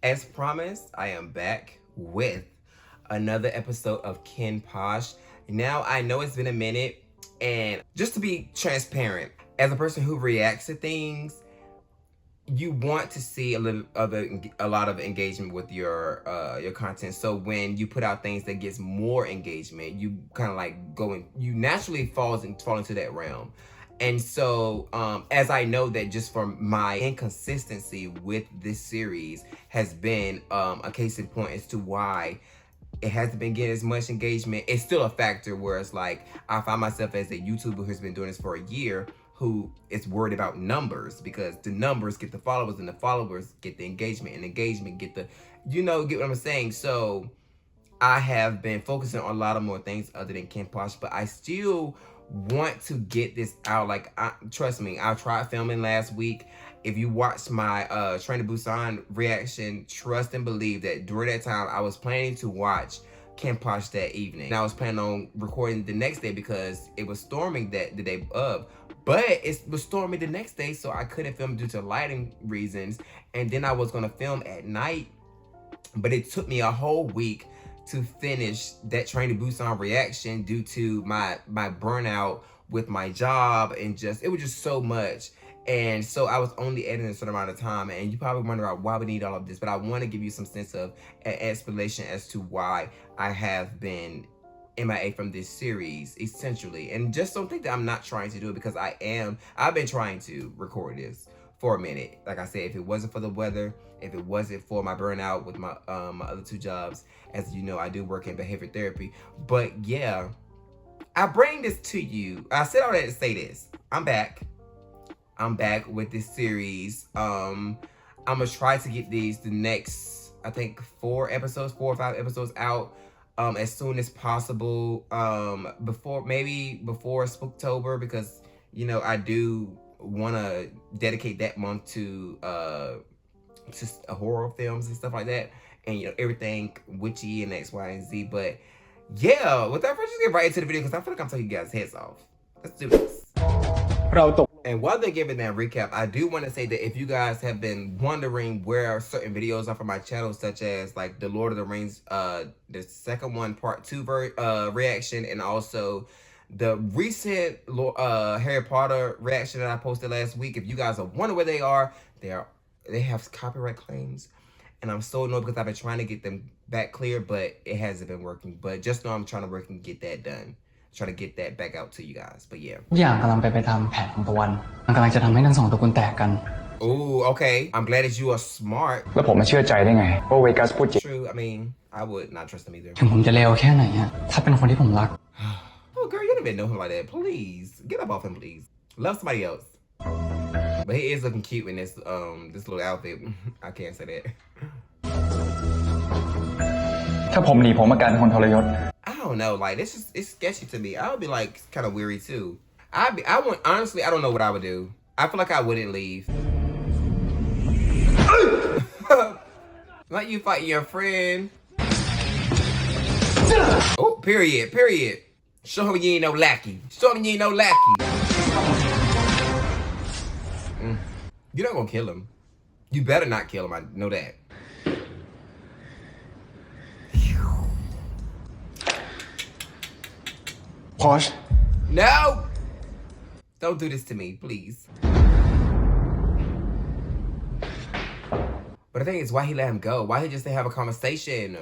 As promised, I am back with another episode of KinnPorsche. Now, I know it's been a minute, and just to be transparent, as a person who reacts to things, you want to see a lot of engagement with your content. So when you put out things that gets more engagement, you kind of like you naturally fall into that realm. And so, as I know that just from my inconsistency with this series has been a case in point as to why it hasn't been getting as much engagement. It's still a factor where it's like, I find myself as a YouTuber who's been doing this for a year, who is worried about numbers, because the numbers get the followers and the followers get the engagement and engagement get the, get what I'm saying? So I have been focusing on a lot of more things other than KinnPorsche, but I still want to get this out. Like, trust me, I tried filming last week. If you watched my Train to Busan reaction, trust and believe that during that time, I was planning to watch KinnPorsche that evening. And I was planning on recording the next day because it was storming the day of. But it was storming the next day, so I couldn't film due to lighting reasons. And then I was gonna film at night, but it took me a whole week to finish that Train to Busan reaction due to my burnout with my job, and it was just so much. And so I was only editing a certain amount of time, and you probably wonder why we need all of this, but I want to give you some sense of an explanation as to why I have been MIA from this series, essentially. And just don't think that I'm not trying to do it, because I've been trying to record this for a minute. Like I said, if it wasn't for the weather, if it wasn't for my burnout with my my other two jobs, as you know, I do work in behavior therapy. But yeah, I bring this to you. I said all that to say this. I'm back with this series. I'm gonna try to get the next, I think 4 or 5 episodes out as soon as possible, before Spooktober, because I do want to dedicate that month to horror films and stuff like that, and everything witchy and X, Y, and Z. But yeah, without further, just get right into the video, because I feel like I'm taking you guys' heads off. Let's do this. And while they're giving that recap, I do want to say that if you guys have been wondering where certain videos are from my channel, such as like the Lord of the Rings, the second one, part 2 reaction, and also the recent Harry Potter reaction that I posted last week, if you guys are wondering where they are, they have copyright claims, and I'm so annoyed because I've been trying to get them back clear, but it hasn't been working. But just know I'm trying to work and get that done. Try to get that back out to you guys. But yeah. ทุกอย่างกำลังไปตามแผนของตะวันมันกำลังจะทำให้ทั้งสองตระกูลแตกกัน Ooh, okay. I'm glad that you are smart. แล้วผมมาเชื่อใจได้ไงว่าเวกัสพูดจริง True. I mean, I would not trust him either. ถึงผมจะเลวแค่ไหนอะถ้าเป็นคนที่ผมรัก Oh, girl, you don't even know him like that. Please get up off him, please. Love somebody else. But he is looking cute in this little outfit. I can't say that. ถ้าผมหนีผมอาการคนทรยศ I don't know, like it's sketchy to me. I would be like kind of weary too. Honestly, I don't know what I would do. I feel like I wouldn't leave. Like you fighting your friend. Oh, period. Show him you ain't no lackey. Show him you ain't no lackey. You're not gonna kill him. You better not kill him, I know that. Porsche No! Don't do this to me, please. But the thing is, why he let him go? Why he just didn't have a conversation?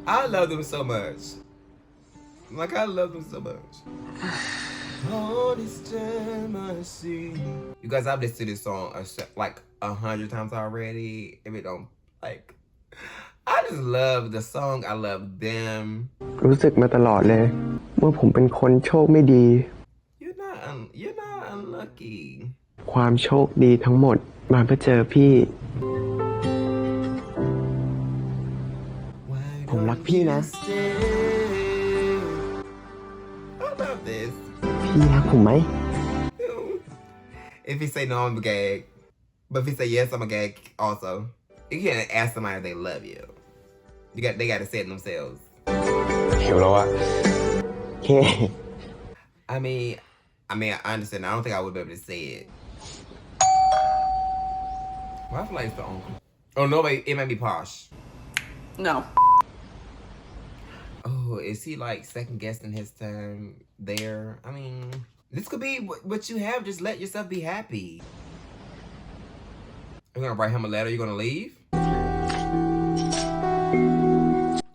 I love them so much. Like, I love them so much. All this time I see. You guys, I've listened to this song like 100 times already. If it don't, like, I just love the song. I love them. รู้สึกมาตลอดเลยว่าผมเป็นคนโชคไม่ดี You're not unlucky. ความโชคดีทั้งหมดมาเพื่อเจอพี่ ผมรักพี่นะ I love this. พี่รักผมไหม If he say no, I'm a gag. But if he say yes, I'm a gag also. You can't ask somebody if they love you. They got to say it themselves. หิวแล้วอะ โอเค I mean, I mean, I understand. I don't think I would be able to say it. Well, I feel like it's the uncle. Oh, no, it might be Posh. No. Oh, is he like second guessing his time there? I mean, this could be what you have. Just let yourself be happy. You're gonna write him a letter. You're gonna leave?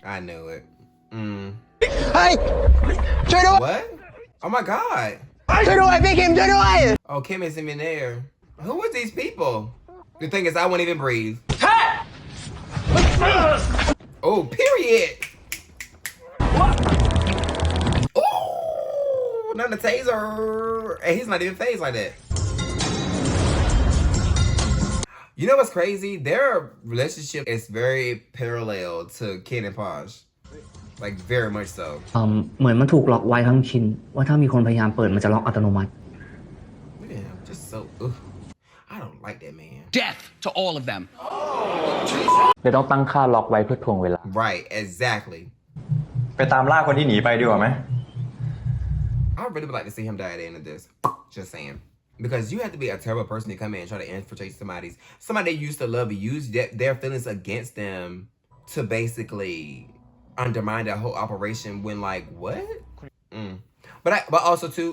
I knew it. Hey! ช่วยด้วย What? Oh my God. ช่วยด้วยพี่คิมช่วยด้วย Oh, Kim isn't even there. Who are these people? The thing is, I won't even breathe. Oh, period. Oh, not a taser. And he's not even phased like that. You know what's crazy? Their relationship is very parallel to Ken and Posh. Like, very much so. เหมือนมันถูกล็อกไว้ทั้งชิ้นว่าถ้ามีคนพยายามเปิดมันจะล็อกอัตโนมัติ Look at him, just so. Ugh. I don't like that man. Death to all of them. เลยต้องตั้งค่าล็อกไว้เพื่อทวงเวลา Right, exactly. ไปตามล่าคนที่หนีไปดีกว่าไหม I really would like to see him die at the end of this. Just saying. Because you have to be a terrible person to come in and try to infiltrate somebody they used to love, use their feelings against them to basically undermine that whole operation when, like, what? But also too,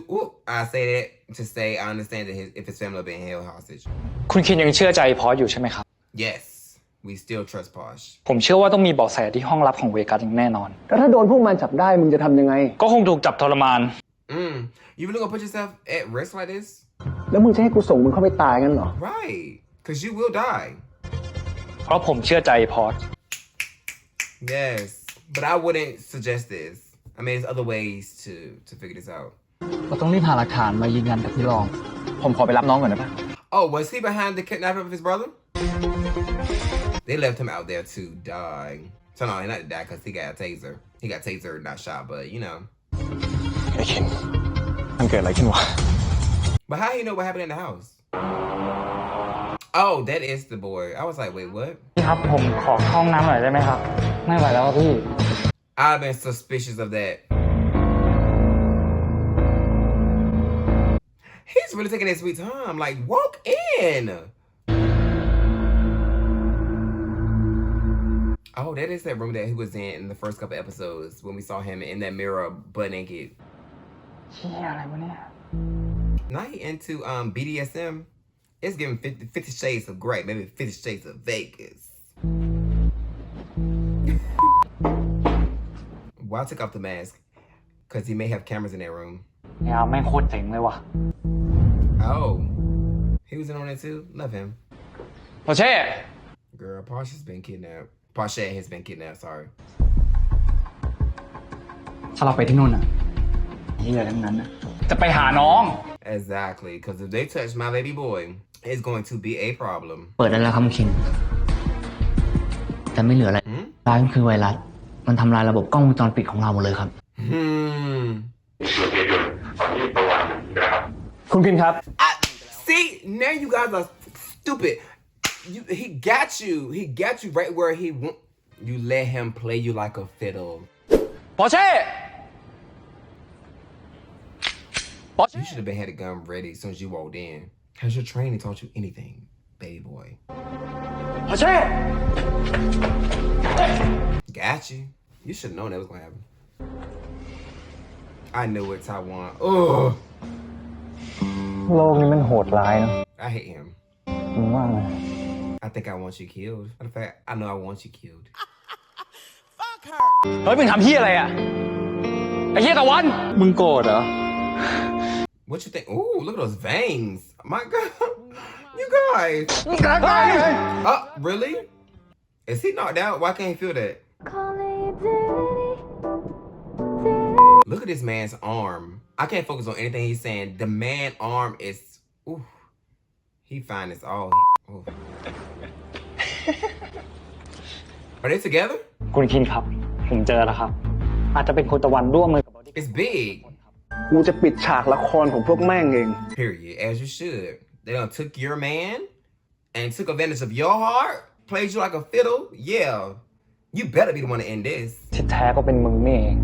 I say that to say I understand that if his family are being held hostage. คุณคินยังเชื่อใจพอสอยู่ใช่ไหมครับ Yes, we still trust Posh. ผมเชื่อว่าต้องมีเบาะแสที่ห้องลับของเวกัสอย่างแน่นอน แล้วถ้าโดนพวกมันจับได้มึงจะทำยังไง ก็คงถูกจับทรมาน You really gonna put yourself at risk like this? แล้วมึงจะให้กูส่งมึงเข้าไปตายงั้นเหรอ Right, because you will die. เพราะผมเชื่อใจพอส Yes, but I wouldn't suggest this. I mean, there's other ways to figure this out. เราต้องรีบหาหลักฐานมายืนยันกับพี่รอง ผมขอไปรับน้องก่อนนะปะ Oh, was he behind the kidnapping of his brother? They left him out there to die. So no, not to die because he got a taser. He got tasered, not shot, but you know. ไอ้คินมันเกิดอะไรขึ้นวะ But how you know what happened in the house? Oh, that is the boy. I was like, wait, what? พี่ครับผมขอเข้าห้องน้ำหน่อยได้ไหมครับ ไม่ไหวแล้วพี่ I've been suspicious of that. He's really taking his sweet time. Like, walk in. Oh, that is that room that he was in the first couple episodes when we saw him in that mirror butt naked. เชี่ยอะไรวะเนี่ย Now he into BDSM. It's giving 50 Shades of Grey, maybe 50 Shades of Vegas. Why take off the mask? Because he may have cameras in that room. เนี่ยแม่งโคตรเจ๋งเลยว่ะ Oh, he was in on that too? Love him. พอเช่ Girl, Porsche has been kidnapped. Porsche has been kidnapped, sorry. ถ้าเราไปที่นู่นอ่ะเฮียทั้งนั้นนะ จะไปหาน้อง Exactly, because if they touch my baby boy, it's going to be a problem. เปิดได้แล้วครับคิน แต่ไม่เหลืออะไรร้ายก็คือไวรัส มันทำลายระบบกล้องวงจรปิดของเราหมดเลยครับ คุณคินครับ See, now you guys are stupid. He got you. He got you right where he want. You let him play you like a fiddle. พอเช่ You should have been had a gun ready as soon as you walked in. Has your training taught you anything, baby boy? พอเช่ Got you. You should have known that was gonna happen. I knew it, Taiwan. Oh, โลกนี้มันโหดร้ายนะ I hate him. มึงว่าไง I think I want you killed. Matter of fact, I know I want you killed. เฮ้ยมึงทำเฮียอะไรอ่ะ ไอ้เฮียตะวัน มึงโกรธเหรอ What you think? Ooh, look at those veins. My God. You guys. Really? Is he knocked out? Why can't he feel that? Look at this man's arm. I can't focus on anything he's saying. The man arm is, ooh, he fine as all. Ooh. Are they together? คุณคินครับ ผมเจอแล้วครับ อาจจะเป็นคุณตะวันร่วมมือกับ It's big. กูจะปิดฉากละครของพวกแม่งเอง Period. As you should. They done took your man and took advantage of your heart, played you like a fiddle. Yeah. You better be the one to end this. ที่แท้ก็เป็นมึงนี่เอง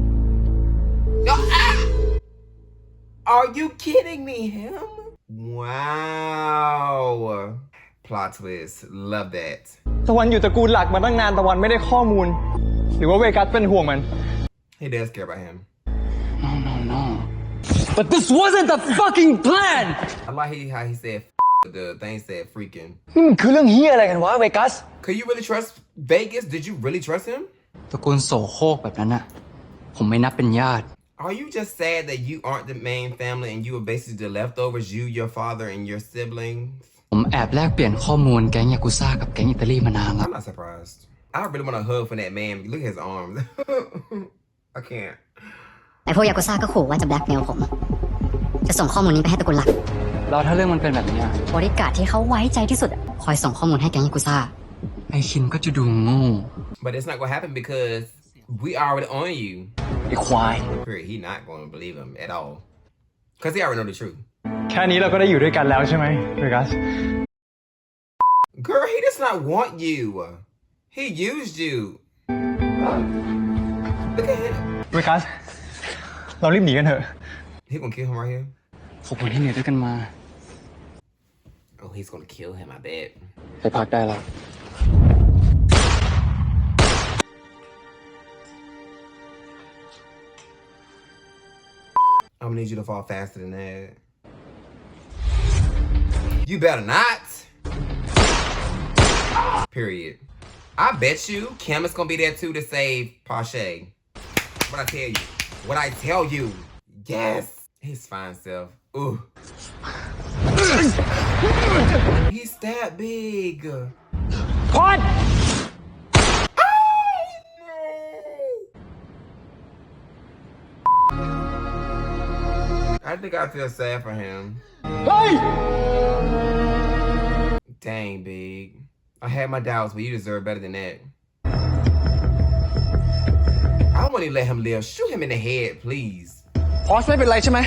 Are you kidding me? Him? Wow. Plot twist. Love that. ตะวันอยู่ตระกูลหลักมาตั้งนานตะวันไม่ได้ข้อมูล หรือว่าเวกัสเป็นห่วงมัน He does care about him. no but this wasn't the fucking plan I like how he said the thing said freaking. นี่มันคือเรื่องเฮียอะไรกันวะเวกัส Could you really trust Vegas? Did you really trust him? ตระกูลโสโครกแบบนั้นน่ะผมไม่นับเป็นญาติ Are you just sad that you aren't the main family and you are basically the leftovers, you, your father, and your siblings? ผมแอบแลกเปลี่ยนข้อมูลแก๊งยากุซ่ากับแก๊งอิตาลีมานานแล้ว I'm not surprised. I really want to hug for that man. Look at his arms. I can't. ไอพวกยากุซ่าก็ขู่ว่าจะแบล็กเมลผม จะส่งข้อมูลนี้ไปให้ตระกูลหลัก แล้วถ้าเรื่องมันเป็นแบบนี้ บริการดที่เขาไว้ใจที่สุดคอยส่งข้อมูลให้แก๊งยากุซ่า ไอคินก็จะดูโง่ But it's not gonna happen because we already on you. ไอควาย Period. He not gonna believe him at all. Cause he already know the truth. แค่นี้เราก็ได้อยู่ด้วยกันแล้วใช่ไหมเวกัส Girl, he does not want you. He used you. Look at him. เวกัส เรารีบหนีกันเถอะ He gonna kill him right here. ขอบคุณที่เหนื่อยด้วยกันมา Oh, he's gonna kill him, I bet. ไปพักได้แล้ว I'm gonna need you to fall faster than that. You better not. Period. I bet you Kim is gonna be there too to save Porsche. What I tell you. What I tell you. Yes. His fine self. Ooh. He's that big. พอด I think I feel sad for him. เฮ้ย Dang, big. I had my doubts, but you deserve better than that. I don't want to let him live. Shoot him in the head, please. พอสไม่เป็นไรใช่ไหม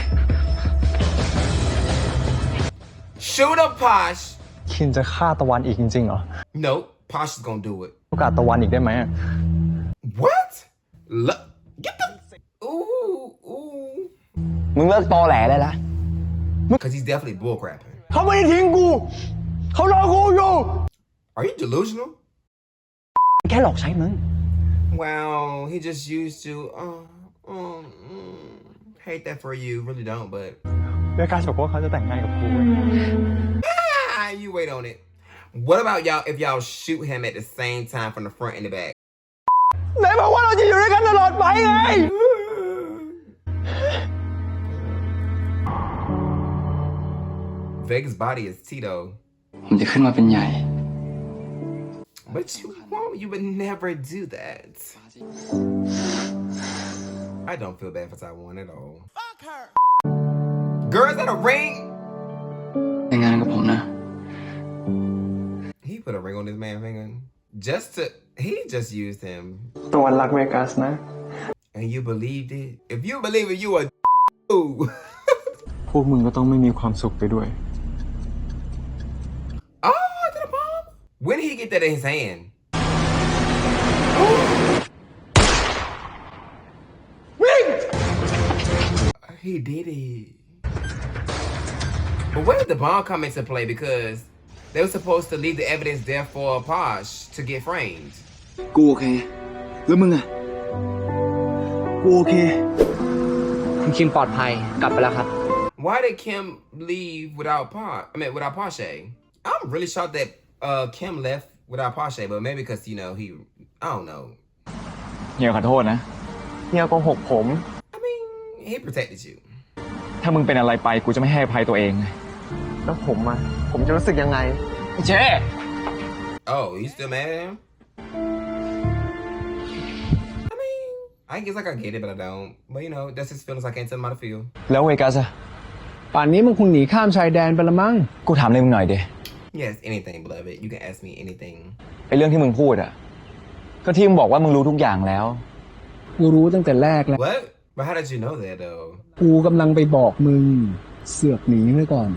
Shoot him, Posh. คินจะฆ่าตะวันอีกจริงๆเหรอ Nope. Posh is gonna do it. โอกาสตะวันอีกได้ไหม What? Look. Get the. Ooh, ooh. มึงเลิกตอแหลได้แล้ว Because he's definitely bullcrapping. เขาไม่ได้ทิ้งกู เขารอกูอยู่ Are you delusional? แค่หลอกใช้มึง Well, he just used to. Hate that for you. Really don't, but. เวกัสบอกว่าเขาจะแต่งงานกับกู You wait on it. What about y'all if y'all shoot him at the same time from the front and the back? ไหนบอกว่าเราจะอยู่ด้วยกันตลอดไปไง Vegas' body is Tito. ผมจะขึ้นมาเป็นใหญ่ But you won't. You would never do that. I don't feel bad for Taiwan at all. Fuck her. Girl, is that a ring? แต่งงานกับผมนะ He put a ring on this man's finger. He just used him. ตะวันรักเวกัสนะ And you believed it? If you believe it, you aพวกมึงก็ต้องไม่มีความสุขไปด้วย Oh, to the bomb? When did he get that in his hand? He did it. But where did the bomb come into play? Because they were supposed to leave the evidence there for Posh to get framed. กูโอเค แล้วมึงอะกูโอเค คุณคิมปลอดภัย กลับไปแล้วครับ Why did Kim leave without without Porsche? I'm really shocked that Kim left without Porsche, but maybe because I don't know. เฮียขอโทษนะ เฮียโกหกผม I mean, he protected you. ถ้ามึงเป็นอะไรไปกูจะไม่ให้อภัยตัวเอง แล้วผมจะรู้สึกยังไง เจ๊ Oh, you still mad at him? I mean, I guess I get it, but I don't. But that's his feelings. I can't tell him how to feel. แล้วเวกัสอะ ป่านนี้มึงคงหนีข้ามชายแดนไปละมั้ง กูถามอะไรมึงหน่อยดิ Yes, anything, beloved. You can ask me anything. ไอเรื่องที่มึงพูดอะก็ที่มึงบอกว่ามึงรู้ทุกอย่างแล้ว กูรู้ตั้งแต่แรกแล้ว What? But how did you know that, though? กูกำลังไปบอกมึง เสือกหนีไว้ก่อน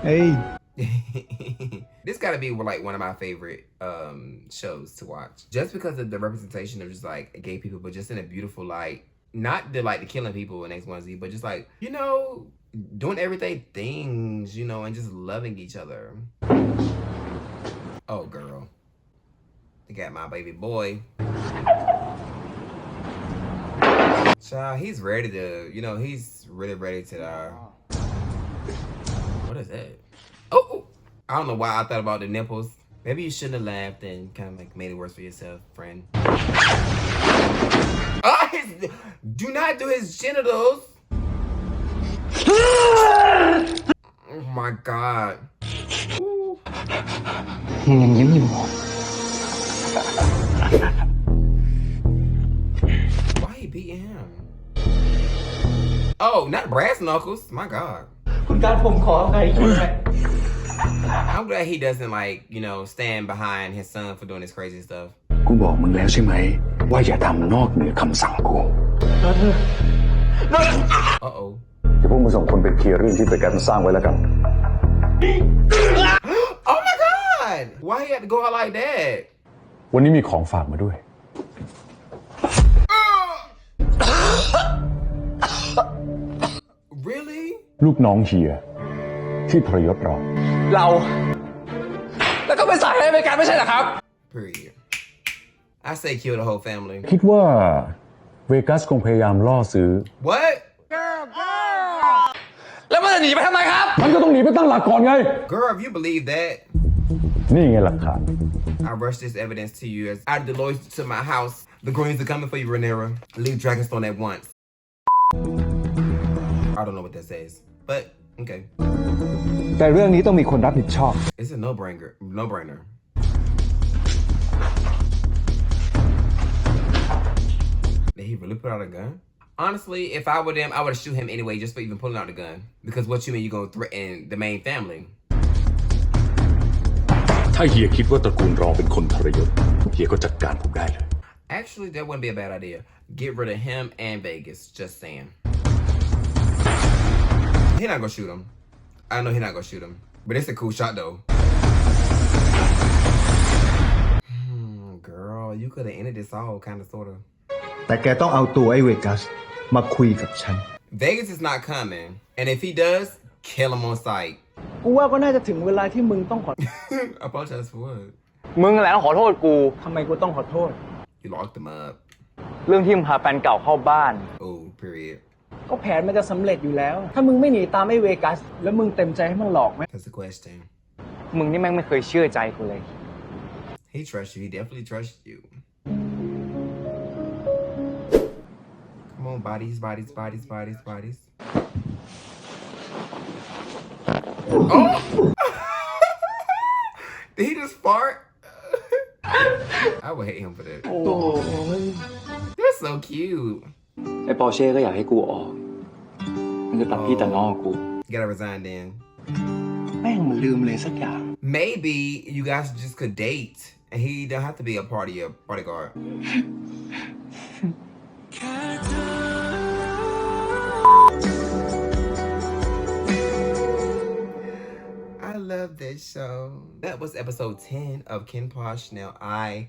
เฮ้ย This gotta be like one of my favorite shows to watch. Just because of the representation of just like gay people, but just in a beautiful light. not the killing people in X1Z, but just like, you know, doing everyday things, you know, and just loving each other. Oh, girl. They got my baby boy. Child, he's ready to, you know, he's really ready to, what is that? Oh, I don't know why I thought about the nipples. Maybe you shouldn't have laughed and kind of like made it worse for yourself, friend. Oh, do not do his genitals. Oh my God. Ooh. Why he beating him? Oh, not brass knuckles. My God. I'm glad he doesn't like, you know, stand behind his son for doing this crazy stuff. กูบอกมึงแล้วใช่ไหมว่าอย่าทำนอกเหนือคำสั่งกู Uh-oh. เดี๋ยวพวกมึงส่งคนไปเคลียร์เรื่องที่เวกัสมันสร้างไว้แล้วกัน Oh my God! Why he had to go out like that? วันนี้มีของฝากมาด้วย Really? ลูกน้องเฮียที่ทรยศเรา แล้วก็ไปใส่ให้เป็นการไม่ใช่เหรอครับ Period. I say kill the whole family. คิดว่าเวกัสคงพยายามล่อซื้อ What? แล้วมันจะหนีไปทำไมครับ มันก็ต้องหนีไปตั้งหลักก่อนไง Girl, if you believe that, นี่ไงหลักฐาน I rush this evidence to you as I Deloitte to my house. The Greens are coming for you, Rhaenyra. Leave Dragonstone at once. I don't know what that says, but okay. แต่เรื่องนี้ต้องมีคนรับผิดชอบ It's a no-brainer. No-brainer. Did he really put out a gun? Honestly, if I were them, I would shoot him anyway just for even pulling out the gun. Because what you mean you gonna threaten the main family? ถ้าเฮียคิดว่าตระกูลรองเป็นคนทรยศเฮียก็จัดการผมได้เลย Actually, that wouldn't be a bad idea. Get rid of him and Vegas. Just saying. He not gonna shoot him. I know he not gonna shoot him. But it's a cool shot though. Girl, you could have ended this all kind of sort of. แต่แกต้องเอาตัวไอ้เวกัสมาคุยกับฉัน Vegas is not coming. And if he does, kill him on sight. กูว่าก็น่าจะถึงเวลาที่มึงต้องขอ Apologize for what? มึงแหละต้องขอโทษกู ทำไมกูต้องขอโทษ You locked him up. เรื่องที่มึงพาแฟนเก่าเข้าบ้าน Oh, period. ก็แผนมันจะสำเร็จอยู่แล้ว ถ้ามึงไม่หนีตามไอ้เวกัส แล้วมึงเต็มใจให้มันหลอกไหม That's the question. มึงนี่แม่งไม่เคยเชื่อใจกูเลย He trusts you. He definitely trusts you. Come on, bodies. Oh! Did he just fart? I would hate him for that. They're so cute. ไอ้ปอร์เช่ก็อยากให้กูออกมันจะตัดพี่ตัดน้องกู You gotta resign then. แม่งมันลืมเลยสักอย่าง Maybe you guys just could date and he don't have to be a bodyguard. I love this show. That was episode 10 of KinnPorsche. Now I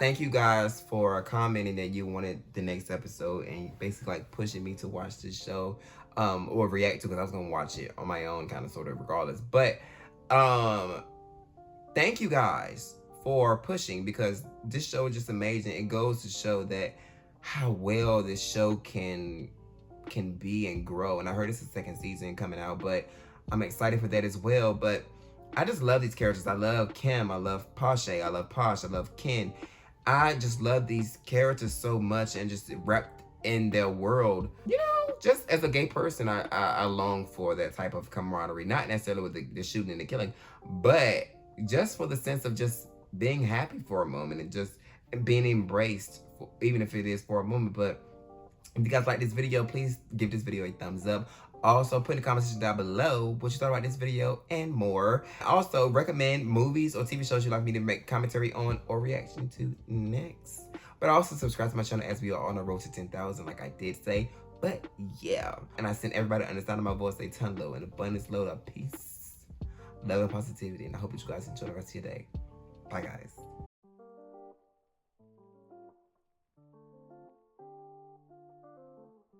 thank you guys for commenting that you wanted the next episode and basically like pushing me to watch this show or react to, because I was gonna watch it on my own kind of sort of regardless. But thank you guys for pushing, because this show is just amazing. It goes to show that how well this show can be and grow. And I heard it's the second season coming out, but I'm excited for that as well. But I just love these characters. I love Kim. I love Porsche. I love Posh. I love Ken. I just love these characters so much and just wrapped in their world. You know, just as a gay person, I long for that type of camaraderie. Not necessarily with the shooting and the killing, but just for the sense of just being happy for a moment and just being embraced, even if it is for a moment. But if you guys like this video, please give this video a thumbs up. Also, put in the comment section down below what you thought about this video and more. Also, recommend movies or TV shows you'd like me to make commentary on or reaction to next. But also subscribe to my channel as we are on the road to 10,000 like I did say. But yeah, and I send everybody to understand my voice a ton low and abundance load of peace, love, and positivity. And I hope that you guys enjoy the rest of your day. Bye, guys.